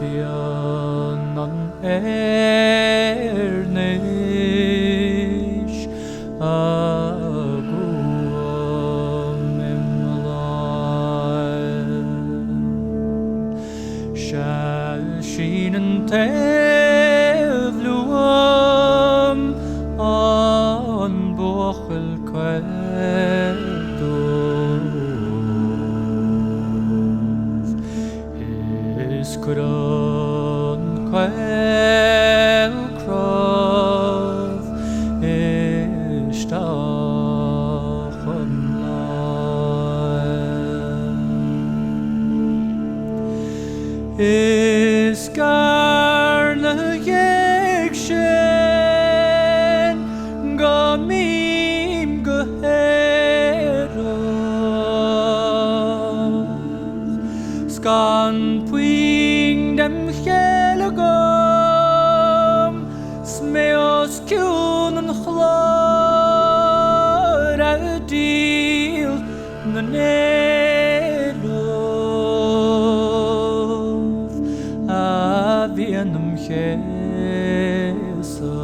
Bianan ernish aguam emlaen shall shinen tevluam an bochel kveldov is kuran kvel krav ishtachon is garle yekshen gamim geherach skan puing dem helgam smeos kunen chlor adil nenelov avienum chesa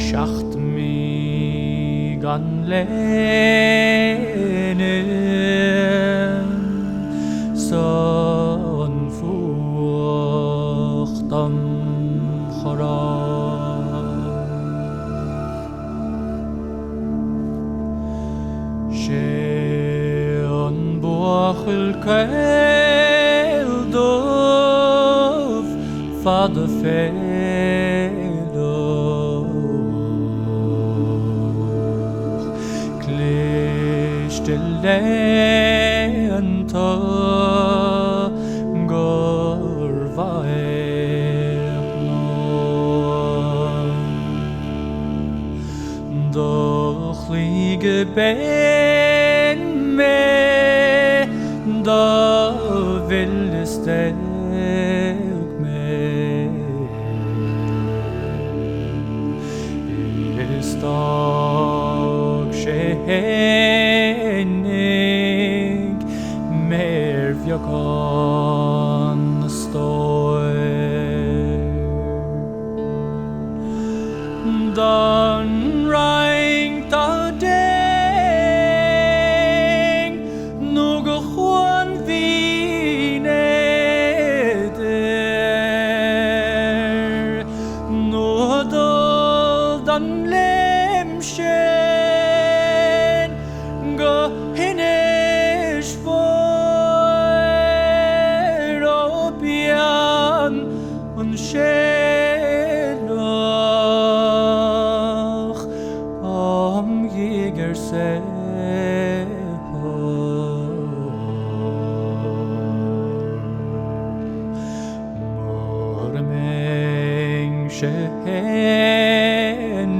schacht mi gan lenen son fuchtam chara sheon bochel keldov fada felo Lenta gorvaernon doch liege ben me da villesteg me is dag shehenig mer vjakan stoer dan ring ta deng nugo juan vineder nodol dan lemshen go hinish for obian und shelach am jäger mormeng shehen